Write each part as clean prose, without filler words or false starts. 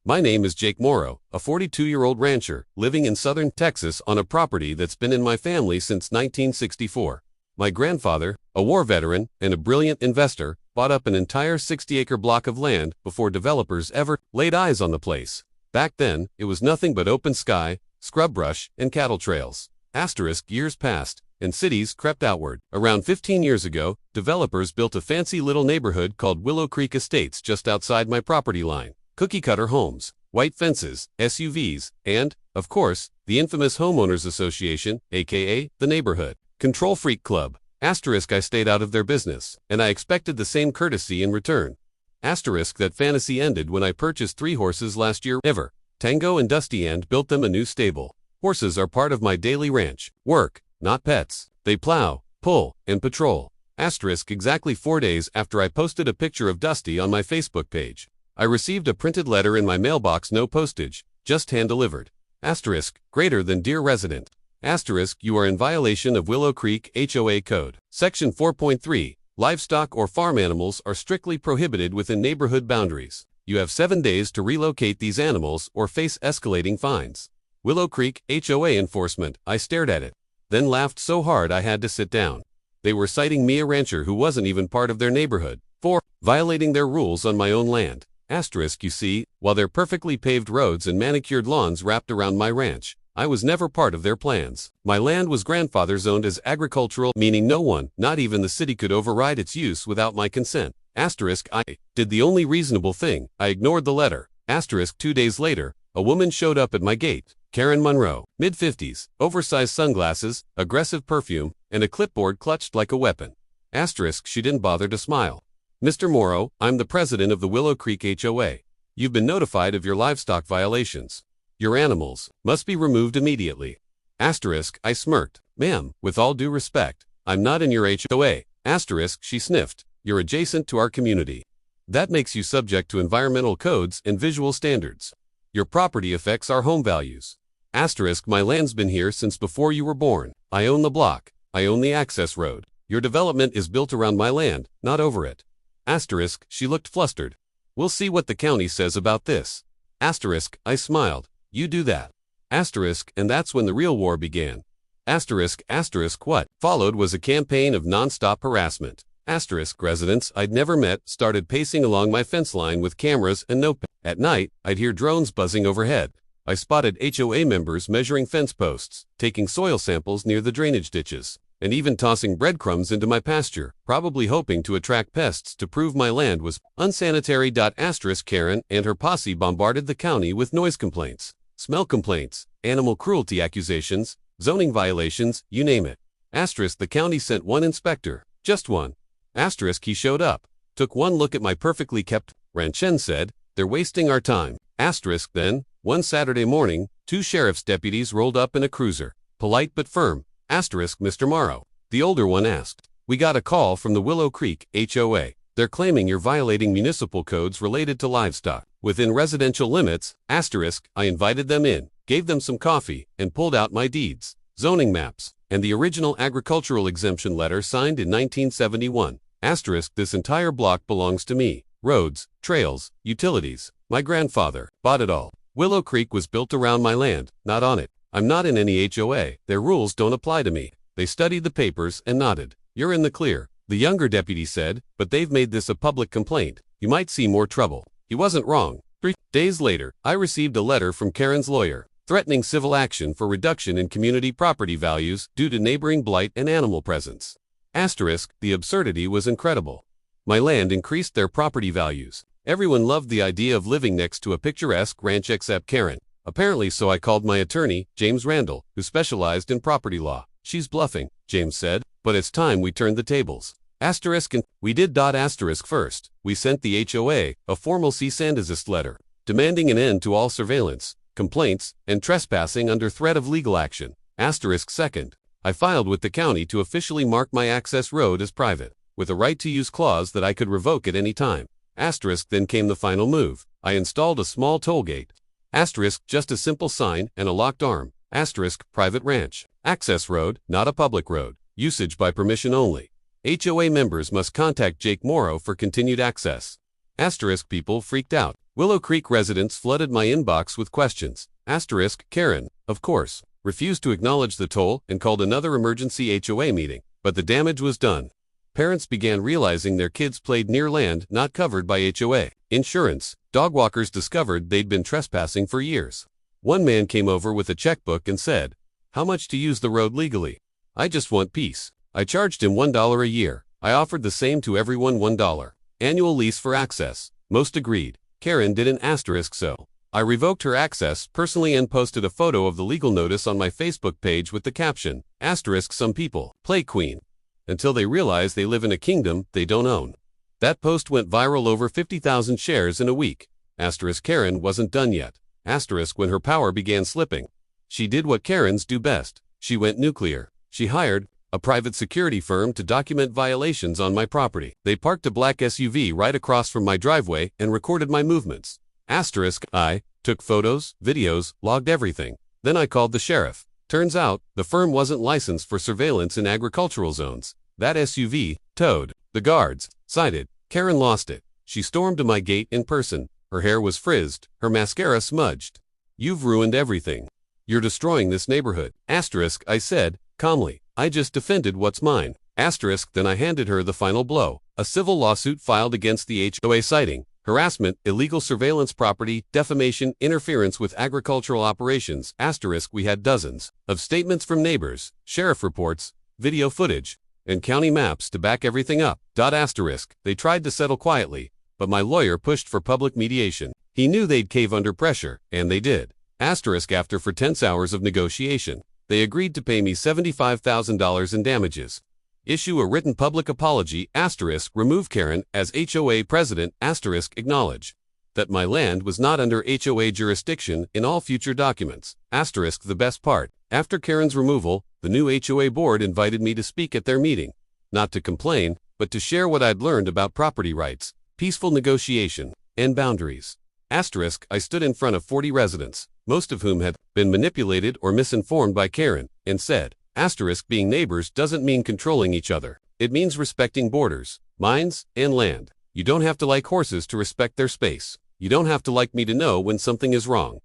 My name is Jake Morrow, a 42-year-old rancher living in southern Texas on a property that's been in my family since 1964. My grandfather, a war veteran and a brilliant investor, bought up an entire 60-acre block of land before developers ever laid eyes on the place. Back then, it was nothing but open sky, scrub brush, and cattle trails. Years passed, and cities crept outward. Around 15 years ago, developers built a fancy little neighborhood called Willow Creek Estates just outside my property line. Cookie-cutter homes, white fences, SUVs, and, of course, the infamous Homeowners Association, aka the Neighborhood Control Freak Club. I stayed out of their business, and I expected the same courtesy in return. That fantasy ended when I purchased 3 horses last year. Tango and Dusty, and built them a new stable. Horses are part of my daily ranch work, not pets. They plow, pull, and patrol. Exactly 4 days after I posted a picture of Dusty on my Facebook page, I received a printed letter in my mailbox, no postage, just hand-delivered. Greater than dear resident. You are in violation of Willow Creek HOA Code. Section 4.3, livestock or farm animals are strictly prohibited within neighborhood boundaries. You have 7 days to relocate these animals or face escalating fines. Willow Creek HOA enforcement. I stared at it, then laughed so hard I had to sit down. They were citing me, a rancher who wasn't even part of their neighborhood, for violating their rules on my own land. You see, while their perfectly paved roads and manicured lawns wrapped around my ranch, I was never part of their plans. My land was grandfather's owned as agricultural, meaning no one, not even the city, could override its use without my consent. I did the only reasonable thing. I ignored the letter. 2 days later, a woman showed up at my gate. Karen Monroe, mid-50s, oversized sunglasses, aggressive perfume, and a clipboard clutched like a weapon. She didn't bother to smile. Mr. Morrow, I'm the president of the Willow Creek HOA. You've been notified of your livestock violations. Your animals must be removed immediately. I smirked. Ma'am, with all due respect, I'm not in your HOA. She sniffed. You're adjacent to our community. That makes you subject to environmental codes and visual standards. Your property affects our home values. My land's been here since before you were born. I own the block. I own the access road. Your development is built around my land, not over it. She looked flustered. We'll see what the county says about this. I smiled. You do that. And that's when the real war began. What followed was a campaign of non-stop harassment. Residents I'd never met started pacing along my fence line with cameras and notepads. At night, I'd hear drones buzzing overhead. I spotted HOA members measuring fence posts, taking soil samples near the drainage ditches, and even tossing breadcrumbs into my pasture, probably hoping to attract pests to prove my land was unsanitary. Karen and her posse bombarded the county with noise complaints, smell complaints, animal cruelty accusations, zoning violations, you name it. The county sent one inspector, just one. He showed up, took one look at my perfectly kept ranch and said, "They're wasting our time." Then, one Saturday morning, 2 sheriff's deputies rolled up in a cruiser, polite but firm. Mr. Morrow, the older one asked. "We got a call from the Willow Creek HOA. They're claiming you're violating municipal codes related to livestock within residential limits." I invited them in, gave them some coffee, and pulled out my deeds, zoning maps, and the original agricultural exemption letter signed in 1971. This entire block belongs to me. Roads, trails, utilities. My grandfather bought it all. Willow Creek was built around my land, not on it. I'm not in any HOA. Their rules don't apply to me. They studied the papers and nodded. "You're in the clear," the younger deputy said, "but they've made this a public complaint. You might see more trouble." He wasn't wrong. 3 days later, I received a letter from Karen's lawyer, threatening civil action for reduction in community property values due to neighboring blight and animal presence. The absurdity was incredible. My land increased their property values. Everyone loved the idea of living next to a picturesque ranch except Karen. Apparently, so I called my attorney, James Randall, who specialized in property law. "She's bluffing," James said, "but it's time we turned the tables." And we did. First, we sent the HOA a formal cease and desist letter, demanding an end to all surveillance, complaints, and trespassing under threat of legal action. Second, I filed with the county to officially mark my access road as private, with a right-to-use clause that I could revoke at any time. Then came the final move. I installed a small toll gate. Just a simple sign and a locked arm. Private ranch. Access road, not a public road. Usage by permission only. HOA members must contact Jake Morrow for continued access. People freaked out. Willow Creek residents flooded my inbox with questions. Asterisk, Karen, of course, refused to acknowledge the toll and called another emergency HOA meeting, but the damage was done. Parents began realizing their kids played near land not covered by HOA insurance. Dog walkers discovered they'd been trespassing for years. One man came over with a checkbook and said, "How much to use the road legally? I just want peace." I charged him $1 a year. I offered the same to everyone, $1 annual lease for access. Most agreed. Karen did an asterisk, so I revoked her access personally and posted a photo of the legal notice on my Facebook page with the caption, asterisk, some people play queen until they realize they live in a kingdom they don't own. That post went viral, over 50,000 shares in a week. Asterisk, Karen wasn't done yet. Asterisk, when her power began slipping, she did what Karens do best. She went nuclear. She hired a private security firm to document violations on my property. They parked a black SUV right across from my driveway and recorded my movements. Asterisk, I took photos, videos, logged everything. Then I called the sheriff. Turns out, the firm wasn't licensed for surveillance in agricultural zones. That SUV, towed. The guards cited. Karen lost it. She stormed to my gate in person. Her hair was frizzed, her mascara smudged. "You've ruined everything. You're destroying this neighborhood." Asterisk, I said, calmly. "I just defended what's mine." Asterisk, then I handed her the final blow. A civil lawsuit filed against the HOA citing harassment, illegal surveillance property, defamation, interference with agricultural operations. Asterisk, we had dozens of statements from neighbors, sheriff reports, video footage, and county maps to back everything up. Asterisk, they tried to settle quietly, but my lawyer pushed for public mediation. He knew they'd cave under pressure, and they did. Asterisk, after for tense hours of negotiation, they agreed to pay me $75,000 in damages. Issue a written public apology. Asterisk, remove Karen as HOA president. Asterisk, acknowledge that my land was not under HOA jurisdiction in all future documents. Asterisk, the best part. After Karen's removal, the new HOA board invited me to speak at their meeting. Not to complain, but to share what I'd learned about property rights, peaceful negotiation, and boundaries. Asterisk, I stood in front of 40 residents, most of whom had been manipulated or misinformed by Karen, and said, asterisk, being neighbors doesn't mean controlling each other. It means respecting borders, mines, and land. You don't have to like horses to respect their space. You don't have to like me to know when something is wrong.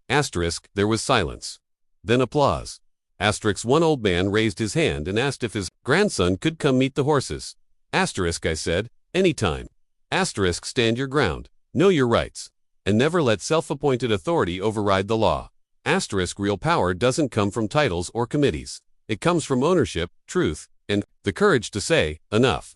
Asterisk, there was silence. Then applause. Asterisk, one old man raised his hand and asked if his grandson could come meet the horses. Asterisk, I said, anytime. Asterisk, stand your ground. Know your rights. And never let self-appointed authority override the law. Asterisk, real power doesn't come from titles or committees. It comes from ownership, truth, and the courage to say, enough.